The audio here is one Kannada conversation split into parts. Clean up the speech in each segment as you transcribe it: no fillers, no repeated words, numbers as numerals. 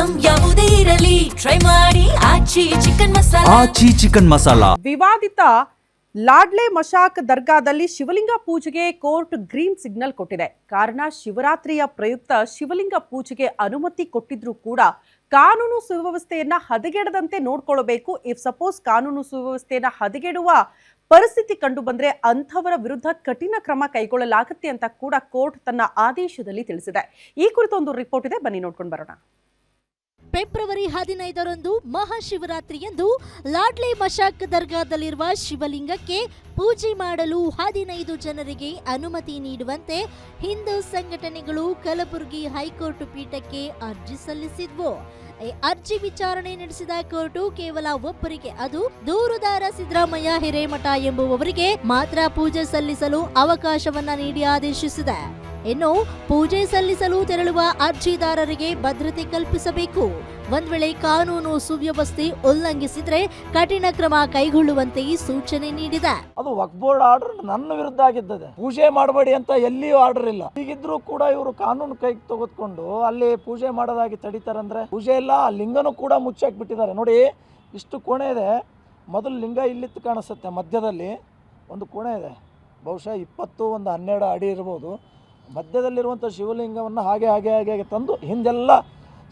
ಐಟಂ ಯಾವುದೇ ಇರಲಿ ಟ್ರೈ ಮಾಡಿ ಆಚಿ ಚಿಕನ್ ಮಸಾಲಾ. ವಿವಾದಿತ ಲಾಡ್ಲೆ ಮಶಾಕ್ ದರ್ಗಾದಲ್ಲಿ ಶಿವಲಿಂಗ ಪೂಜೆಗೆ ಕೋರ್ಟ್ ಗ್ರೀನ್ ಸಿಗ್ನಲ್ ಕೊಟ್ಟಿದೆ. ಕಾರಣ ಶಿವರಾತ್ರಿಯ ಪ್ರಯುಕ್ತ ಶಿವಲಿಂಗ ಪೂಜೆಗೆ ಅನುಮತಿ ಕೊಟ್ಟಿದ್ರೂ ಕೂಡ ಕಾನೂನು ಸುವ್ಯವಸ್ಥೆಯನ್ನ ಹದಗೆಡದಂತೆ ನೋಡ್ಕೊಳ್ಳಬೇಕು. ಇಫ್ ಸಪೋಸ್ ಕಾನೂನು ಸುವ್ಯವಸ್ಥೆಯನ್ನ ಹದಗೆಡುವ ಪರಿಸ್ಥಿತಿ ಕಂಡು ಬಂದ್ರೆ ಅಂಥವರ ವಿರುದ್ಧ ಕಠಿಣ ಕ್ರಮ ಕೈಗೊಳ್ಳಲಾಗುತ್ತೆ ಅಂತ ಕೂಡ ಕೋರ್ಟ್ ತನ್ನ ಆದೇಶದಲ್ಲಿ ತಿಳಿಸಿದೆ. ಈ ಕುರಿತು ಒಂದು ರಿಪೋರ್ಟ್ ಇದೆ, ಬನ್ನಿ ನೋಡ್ಕೊಂಡು ಬರೋಣ. ಫೆಬ್ರವರಿ 15ರಂದು ಮಹಾಶಿವರಾತ್ರಿಯಂದು ಲಾಡ್ಲೆ ಮಶಾಕ್ ದರ್ಗಾದಲ್ಲಿರುವ ಶಿವಲಿಂಗಕ್ಕೆ ಪೂಜೆ ಮಾಡಲು 15 ಜನರಿಗೆ ಅನುಮತಿ ನೀಡುವಂತೆ ಹಿಂದೂ ಸಂಘಟನೆಗಳು ಕಲಬುರಗಿ ಹೈಕೋರ್ಟ್ ಪೀಠಕ್ಕೆ ಅರ್ಜಿ ಸಲ್ಲಿಸಿದ್ವು. ಅರ್ಜಿ ವಿಚಾರಣೆ ನಡೆಸಿದ ಕೋರ್ಟು ಕೇವಲ ಒಬ್ಬರಿಗೆ, ಅದು ದೂರುದಾರ ಸಿದ್ದರಾಮಯ್ಯ ಹಿರೇಮಠ ಎಂಬುವವರಿಗೆ ಮಾತ್ರ ಪೂಜೆ ಸಲ್ಲಿಸಲು ಅವಕಾಶವನ್ನ ನೀಡಿ ಆದೇಶಿಸಿದೆ. ಇನ್ನು ಪೂಜೆ ಸಲ್ಲಿಸಲು ತೆರಳುವ ಅರ್ಜಿದಾರರಿಗೆ ಭದ್ರತೆ ಕಲ್ಪಿಸಬೇಕು. ಒಂದ್ ವೇಳೆ ಕಾನೂನು ಸುವ್ಯವಸ್ಥೆ ಉಲ್ಲಂಘಿಸಿದ್ರೆ ಕಠಿಣ ಕ್ರಮ ಕೈಗೊಳ್ಳುವಂತೆ ಸೂಚನೆ ನೀಡಿದೆ. ಅದು ವಕ್ಫ್ ಬೋರ್ಡ್ ಆರ್ಡರ್ ನನ್ನ ವಿರುದ್ಧ ಆಗಿದ್ದದೆ. ಪೂಜೆ ಮಾಡಬೇಡಿ ಅಂತ ಎಲ್ಲಿಯೂ ಆರ್ಡರ್ ಇಲ್ಲ. ಹೀಗಿದ್ರು ಕೂಡ ಇವರು ಕಾನೂನು ಕೈಗೆ ತೆಗೆದುಕೊಂಡು ಅಲ್ಲಿ ಪೂಜೆ ಮಾಡೋದಾಗಿ ತಡೀತಾರಂದ್ರೆ ಪೂಜೆ ಇಲ್ಲ. ಲಿಂಗನೂ ಕೂಡ ಮುಚ್ಚಾಕ್ ಬಿಟ್ಟಿದ್ದಾರೆ. ನೋಡಿ, ಇಷ್ಟು ಕೋಣೆ ಇದೆ. ಮೊದಲು ಲಿಂಗ ಇಲ್ಲಿತ್ತು ಕಾಣಿಸುತ್ತೆ, ಮಧ್ಯದಲ್ಲಿ ಒಂದು ಕೋಣೆ ಇದೆ, ಬಹುಶಃ 12 ಅಡಿ ಇರ್ಬೋದು. ಮಧ್ಯದಲ್ಲಿರುವಂಥ ಶಿವಲಿಂಗವನ್ನು ಹಾಗೆ ತಂದು ಹಿಂದೆಲ್ಲ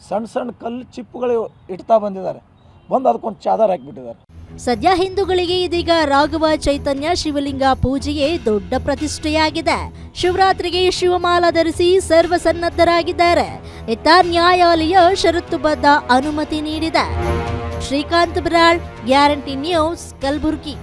ಸಣ್ಣ ಕಲ್ಲು ಚಿಪ್ಪುಗಳು ಇಡ್ತಾ ಬಂದಿದ್ದಾರೆ. ಬಂದು ಅದಕ್ಕೊಂದು ಚಾದರ್ ಹಾಕಿಬಿಟ್ಟಿದ್ದಾರೆ. ಸದ್ಯ ಹಿಂದೂಗಳಿಗೆ ಇದೀಗ ರಾಘವ ಚೈತನ್ಯ ಶಿವಲಿಂಗ ಪೂಜೆಯೇ ದೊಡ್ಡ ಪ್ರತಿಷ್ಠೆಯಾಗಿದೆ. ಶಿವರಾತ್ರಿಗೆ ಶಿವಮಾಲ ಧರಿಸಿ ಸರ್ವಸನ್ನದ್ಧರಾಗಿದ್ದಾರೆ. ಇತ್ತ ನ್ಯಾಯಾಲಯ ಷರತ್ತುಬದ್ಧ ಅನುಮತಿ ನೀಡಿದೆ. Srikanth Baral, guarantee news, Kalaburagi.